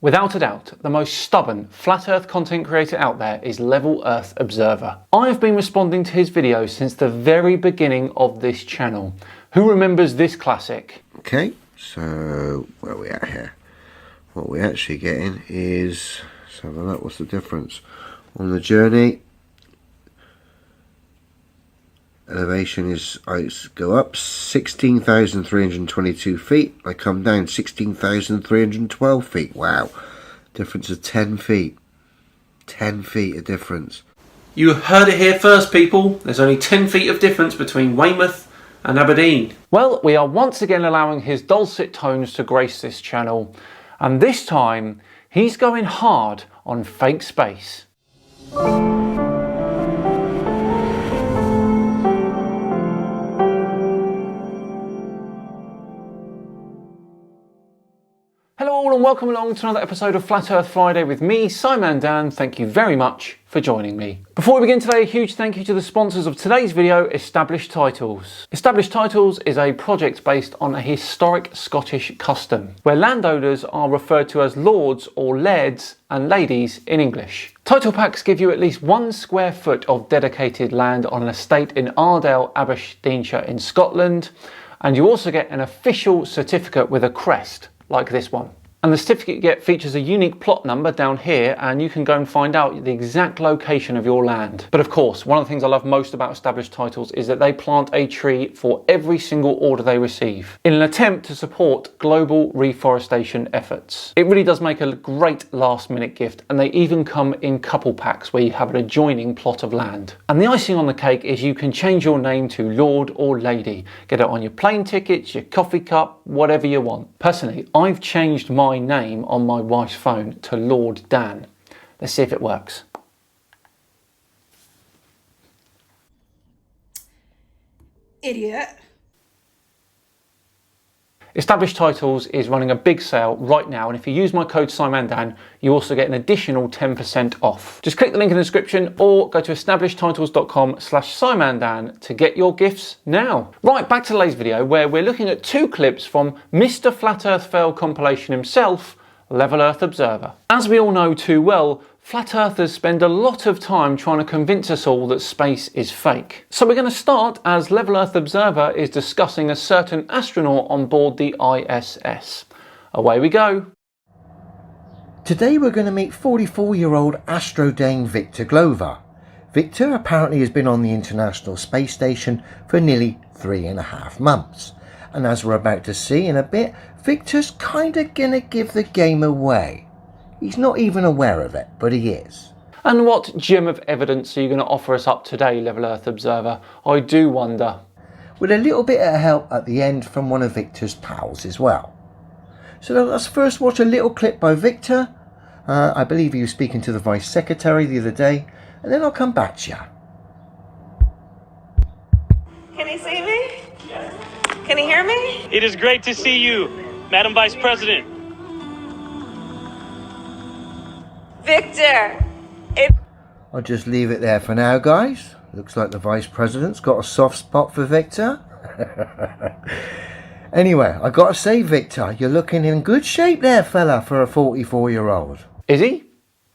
Without a doubt, the most stubborn flat earth content creator out there is Level Earth Observer. I have been responding to his videos since the very beginning of this channel. Who remembers this classic? Okay, so where are we at here? What we're actually getting is, let's have a look, what's the difference? On the journey, elevation is, I go up 16,322 feet, I come down 16,312 feet. Wow, difference of 10 feet. 10 feet of difference. You heard it here first, people. There's only 10 feet of difference between Weymouth and Aberdeen. Well, we are once again allowing his dulcet tones to grace this channel, and this time he's going hard on fake space. Hello all and welcome along to another episode of Flat Earth Friday with me, Simon Dan. Thank you very much for joining me. Before we begin today, a huge thank you to the sponsors of today's video, Established Titles. Established Titles is a project based on a historic Scottish custom, where landowners are referred to as lords or lairds and ladies in English. Title packs give you at least 1 square foot of dedicated land on an estate in Ardale, Aberdeenshire in Scotland, and you also get an official certificate with a crest, like this one. And the certificate you get features a unique plot number down here, and you can go and find out the exact location of your land. But of course, one of the things I love most about Established Titles is that they plant a tree for every single order they receive, in an attempt to support global reforestation efforts. It really does make a great last minute gift, and they even come in couple packs where you have an adjoining plot of land. And the icing on the cake is you can change your name to Lord or Lady. Get it on your plane tickets, your coffee cup, whatever you want. Personally, I've changed my name on my wife's phone to Lord Dan. Let's see if it works. Idiot. Established Titles is running a big sale right now, and if you use my code SIMANDAN, you also get an additional 10% off. Just click the link in the description or go to establishedtitles.com/SIMANDAN to get your gifts now. Right, back to today's video where we're looking at 2 clips from Mr. Flat Earth Fail compilation himself, Level Earth Observer. As we all know too well, flat earthers spend a lot of time trying to convince us all that space is fake. So we're going to start as Level Earth Observer is discussing a certain astronaut on board the ISS. Away we go. Today we're going to meet 44-year-old Astrodane Victor Glover. Victor apparently has been on the International Space Station for nearly 3.5 months. And as we're about to see in a bit, Victor's kinda gonna give the game away. He's not even aware of it, but he is. And what gem of evidence are you going to offer us up today, Level Earth Observer? I do wonder. With a little bit of help at the end from one of Victor's pals as well. So let's first watch a little clip by Victor. I believe he was speaking to the Vice Secretary the other day, and then I'll come back to you. Can you see me? Can you hear me? It is great to see you, Madam Vice President. Victor! I'll just leave it there for now, guys. Looks like the Vice President's got a soft spot for Victor. Anyway, I gotta say, Victor, you're looking in good shape there, fella, for a 44-year-old. Is he?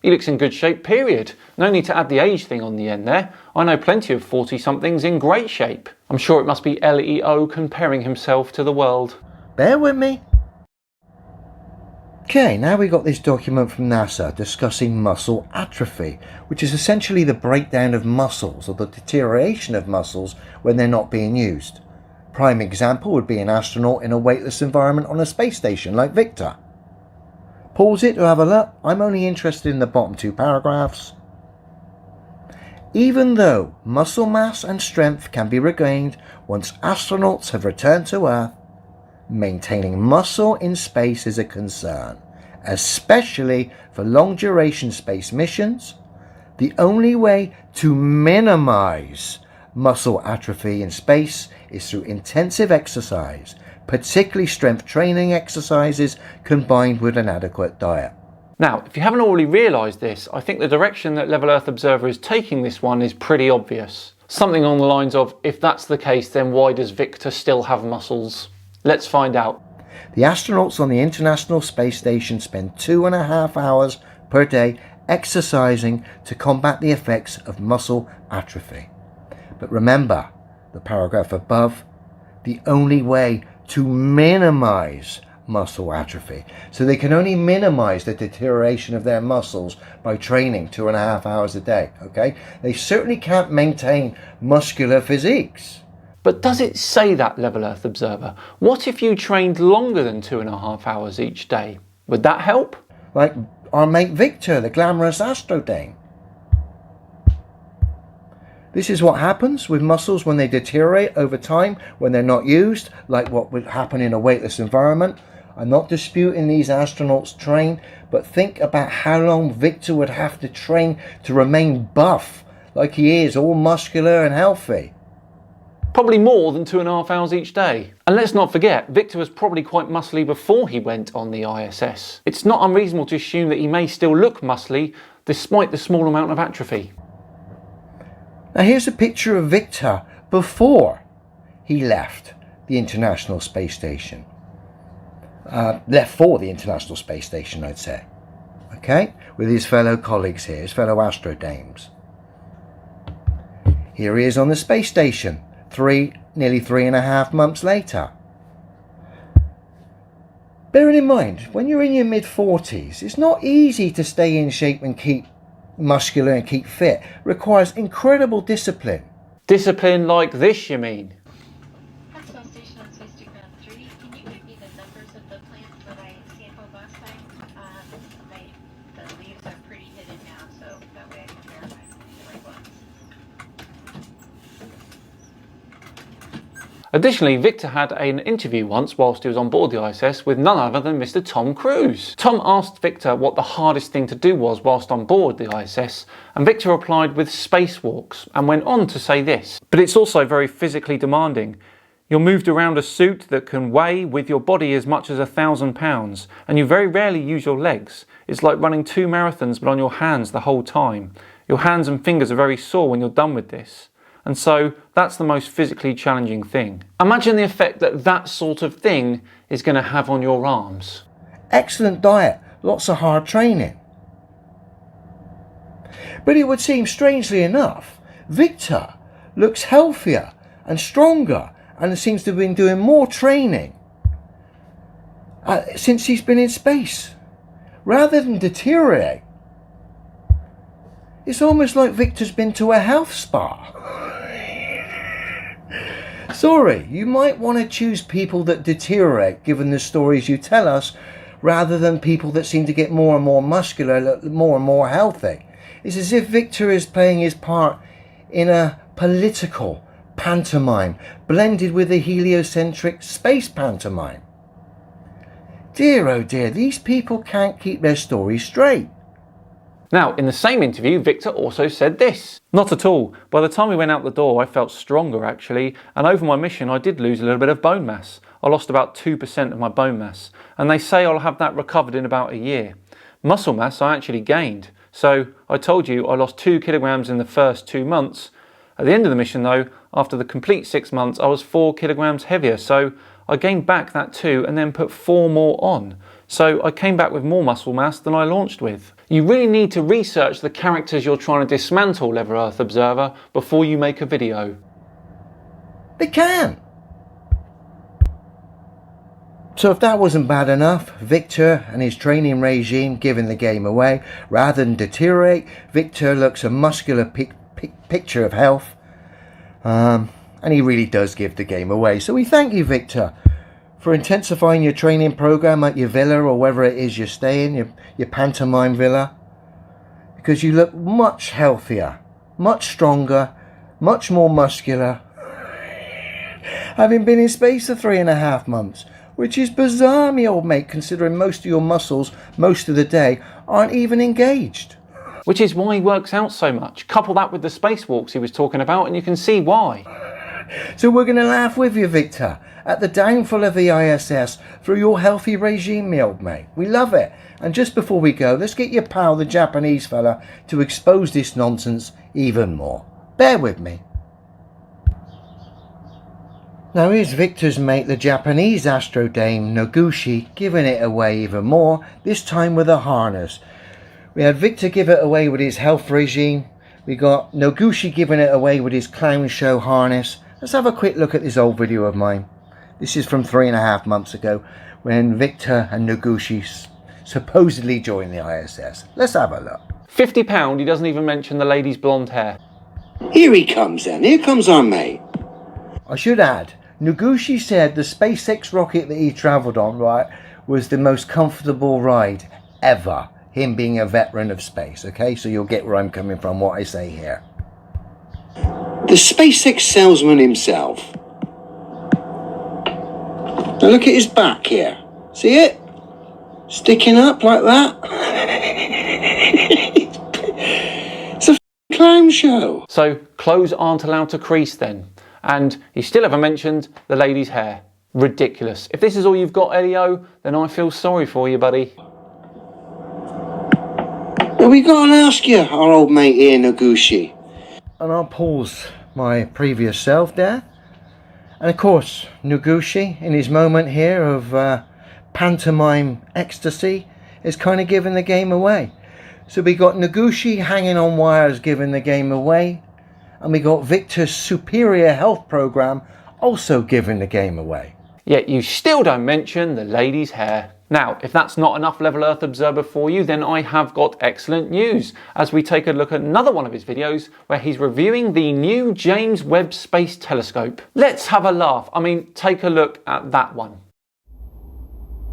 He looks in good shape, period. No need to add the age thing on the end there. I know plenty of 40-somethings in great shape. I'm sure it must be LEO comparing himself to the world. Bear with me. Okay, now we got this document from NASA discussing muscle atrophy, which is essentially the breakdown of muscles or the deterioration of muscles when they're not being used. Prime example would be an astronaut in a weightless environment on a space station like Victor. Pause it to have a look. I'm only interested in the bottom 2 paragraphs. Even though muscle mass and strength can be regained once astronauts have returned to Earth, maintaining muscle in space is a concern, especially for long-duration space missions. The only way to minimize muscle atrophy in space is through intensive exercise, particularly strength training exercises combined with an adequate diet. Now, if you haven't already realised this, I think the direction that Level Earth Observer is taking this one is pretty obvious. Something along the lines of, if that's the case, then why does Victor still have muscles? Let's find out. The astronauts on the International Space Station spend 2.5 hours per day exercising to combat the effects of muscle atrophy. But remember the paragraph above, the only way to minimize muscle atrophy. So they can only minimize the deterioration of their muscles by training 2.5 hours a day, okay? They certainly can't maintain muscular physiques. But does it say that, Level Earth Observer? What if you trained longer than 2.5 hours each day? Would that help? Like our mate Victor, the glamorous astrodame. This is what happens with muscles when they deteriorate over time, when they're not used, like what would happen in a weightless environment. I'm not disputing these astronauts train, but think about how long Victor would have to train to remain buff, like he is, all muscular and healthy. Probably more than 2.5 hours each day. And let's not forget, Victor was probably quite muscly before he went on the ISS. It's not unreasonable to assume that he may still look muscly, despite the small amount of atrophy. Now here's a picture of Victor before he left the International Space Station. Left for the International Space Station, I'd say. Okay? With his fellow colleagues here, his fellow astrodames. Here he is on the space station, nearly 3.5 months later. Bearing in mind, when you're in your mid-40s, it's not easy to stay in shape and keep muscular and keep fit. It requires incredible discipline. Discipline like this, you mean? Maxwell Station on Space to Ground 3. Can you give me the numbers of the plants that I sampled last time? The leaves are pretty hidden now, so that way I can verify the right ones. Additionally, Victor had an interview once whilst he was on board the ISS with none other than Mr. Tom Cruise. Tom asked Victor what the hardest thing to do was whilst on board the ISS, and Victor replied with spacewalks and went on to say this: "But it's also very physically demanding. You're moved around a suit that can weigh with your body as much as 1,000 pounds, and you very rarely use your legs. It's like running 2 marathons but on your hands the whole time. Your hands and fingers are very sore when you're done with this. And so that's the most physically challenging thing." Imagine the effect that that sort of thing is going to have on your arms. Excellent diet, lots of hard training. But it would seem, strangely enough, Victor looks healthier and stronger and seems to have been doing more training since he's been in space. Rather than deteriorate, it's almost like Victor's been to a health spa. Sorry, you might want to choose people that deteriorate given the stories you tell us, rather than people that seem to get more and more muscular, more and more healthy. It's as if Victor is playing his part in a political pantomime blended with a heliocentric space pantomime. Dear oh dear, these people can't keep their stories straight. Now, in the same interview, Victor also said this: "Not at all. By the time we went out the door, I felt stronger actually, and over my mission I did lose a little bit of bone mass. I lost about 2% of my bone mass, and they say I'll have that recovered in about a year. Muscle mass I actually gained. So I told you I lost 2 kilograms in the first 2 months. At the end of the mission though, after the complete 6 months, I was 4 kilograms heavier, so I gained back that 2 and then put 4 more on. So I came back with more muscle mass than I launched with." You really need to research the characters you're trying to dismantle, Level Earth Observer, before you make a video. They can. So if that wasn't bad enough, Victor and his training regime giving the game away. Rather than deteriorate, Victor looks a muscular picture of health. And he really does give the game away. So we thank you, Victor, for intensifying your training program at your villa, or wherever it is you're staying, your pantomime villa, because you look much healthier, much stronger, much more muscular, having been in space for 3.5 months, which is bizarre, me old mate, considering most of your muscles most of the day aren't even engaged. Which is why he works out so much. Couple that with the spacewalks he was talking about and you can see why. So we're going to laugh with you, Victor, at the downfall of the ISS through your healthy regime, me old mate. We love it. And just before we go, let's get your pal, the Japanese fella, to expose this nonsense even more. Bear with me. Now here's Victor's mate, the Japanese Astro Dame Noguchi, giving it away even more, this time with a harness. We had Victor give it away with his health regime. We got Noguchi giving it away with his clown show harness. Let's have a quick look at this old video of mine. This is from 3.5 months ago when Victor and Noguchi supposedly joined the ISS. Let's have a look. £50, he doesn't even mention the lady's blonde hair. Here he comes then. Here comes our mate. I should add, Noguchi said the SpaceX rocket that he travelled on, right, was the most comfortable ride ever. Him being a veteran of space, okay? So you'll get where I'm coming from, what I say here. The SpaceX salesman himself. Now look at his back here. See it? Sticking up like that. It's a clown show. So clothes aren't allowed to crease then. And he still haven't mentioned the lady's hair. Ridiculous. If this is all you've got, Elio, then I feel sorry for you, buddy. Well, we got to ask you, our old mate here, Noguchi. And I'll pause my previous self there. And of course, Noguchi, in his moment here of pantomime ecstasy, is kind of giving the game away. So we got Noguchi hanging on wires giving the game away. And we got Victor's superior health program also giving the game away. Yet you still don't mention the lady's hair. Now, if that's not enough Level Earth Observer for you, then I have got excellent news as we take a look at another one of his videos where he's reviewing the new James Webb Space Telescope. Let's have a laugh. I mean, take a look at that one.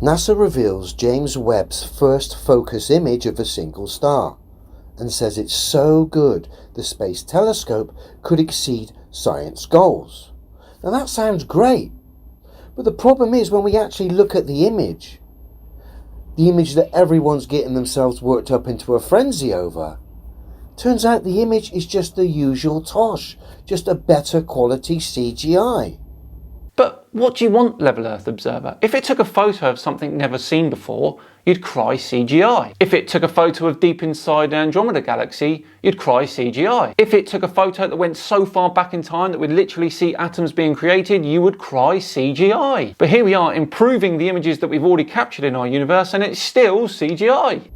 NASA reveals James Webb's first focus image of a single star and says it's so good the Space Telescope could exceed science goals. Now that sounds great, but the problem is when we actually look at the image that everyone's getting themselves worked up into a frenzy over, turns out the image is just the usual tosh, just a better quality CGI. But what do you want, Level Earth Observer? If it took a photo of something never seen before, you'd cry CGI. If it took a photo of deep inside the Andromeda Galaxy, you'd cry CGI. If it took a photo that went so far back in time that we'd literally see atoms being created, you would cry CGI. But here we are improving the images that we've already captured in our universe and it's still CGI.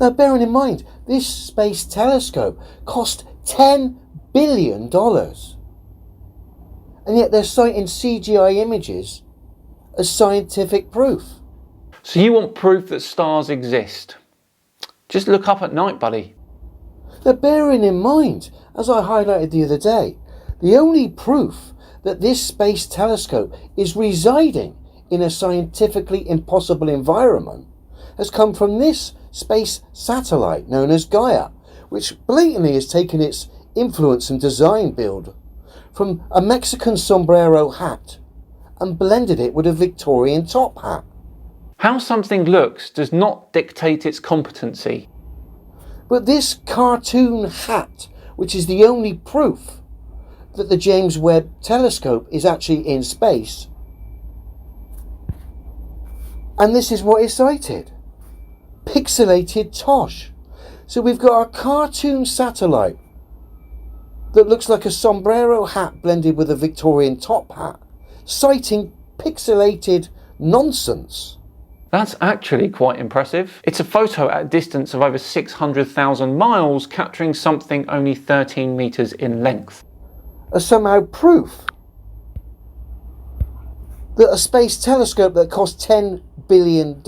Now bearing in mind, this space telescope cost $10 billion. And yet they're citing CGI images as scientific proof. So you want proof that stars exist? Just look up at night, buddy. Now bearing in mind, as I highlighted the other day, the only proof that this space telescope is residing in a scientifically impossible environment has come from this space satellite known as Gaia, which blatantly has taken its influence and design build from a Mexican sombrero hat and blended it with a Victorian top hat. How something looks does not dictate its competency. But this cartoon hat, which is the only proof that the James Webb telescope is actually in space, and this is what is cited. Pixelated tosh. So we've got a cartoon satellite that looks like a sombrero hat blended with a Victorian top hat, citing pixelated nonsense. That's actually quite impressive. It's a photo at a distance of over 600,000 miles, capturing something only 13 meters in length. As somehow proof that a space telescope that cost $10 billion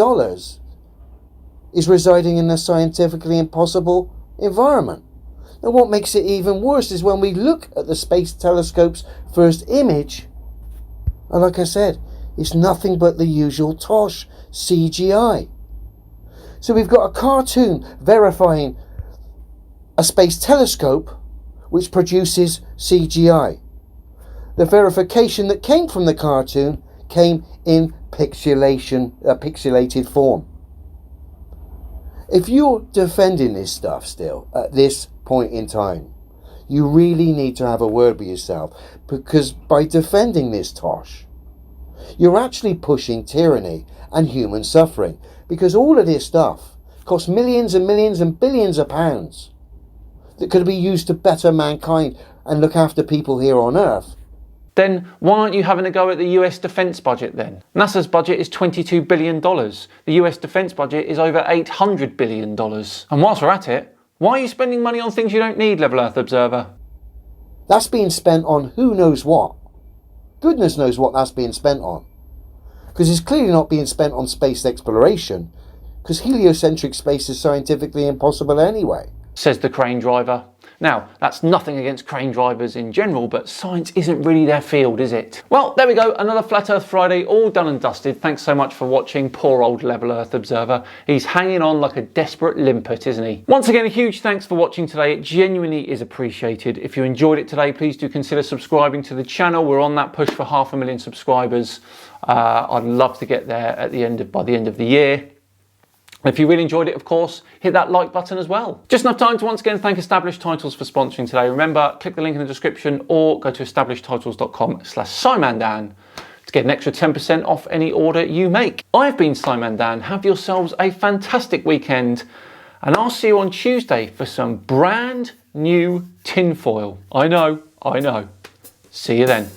is residing in a scientifically impossible environment. Now what makes it even worse is when we look at the space telescope's first image, and like I said, it's nothing but the usual tosh CGI. So we've got a cartoon verifying a space telescope which produces CGI. The verification that came from the cartoon came in pixelated form. If you're defending this stuff still at this point in time, you really need to have a word with yourself, because by defending this tosh, you're actually pushing tyranny and human suffering, because all of this stuff costs millions and millions and billions of pounds that could be used to better mankind and look after people here on Earth. then why aren't you having a go at the US defence budget then? NASA's budget is $22 billion. The US defence budget is over $800 billion. And whilst we're at it, why are you spending money on things you don't need, Level Earth Observer? That's being spent on who knows what. Goodness knows what that's being spent on. Because it's clearly not being spent on space exploration, because heliocentric space is scientifically impossible anyway. Says the crane driver. Now, that's nothing against crane drivers in general, but science isn't really their field, is it? Well, there we go, another Flat Earth Friday, all done and dusted. Thanks so much for watching, poor old Level Earth Observer. He's hanging on like a desperate limpet, isn't he? Once again, a huge thanks for watching today. It genuinely is appreciated. If you enjoyed it today, please do consider subscribing to the channel. We're on that push for 500,000 subscribers. I'd love to get there by the end of the year. If you really enjoyed it, of course, hit that like button as well. Just enough time to once again thank Established Titles for sponsoring today. Remember, click the link in the description or go to establishedtitles.com/SimonDan to get an extra 10% off any order you make. I've been Simon Dan. Have yourselves a fantastic weekend, and I'll see you on Tuesday for some brand new tinfoil. I know. See you then.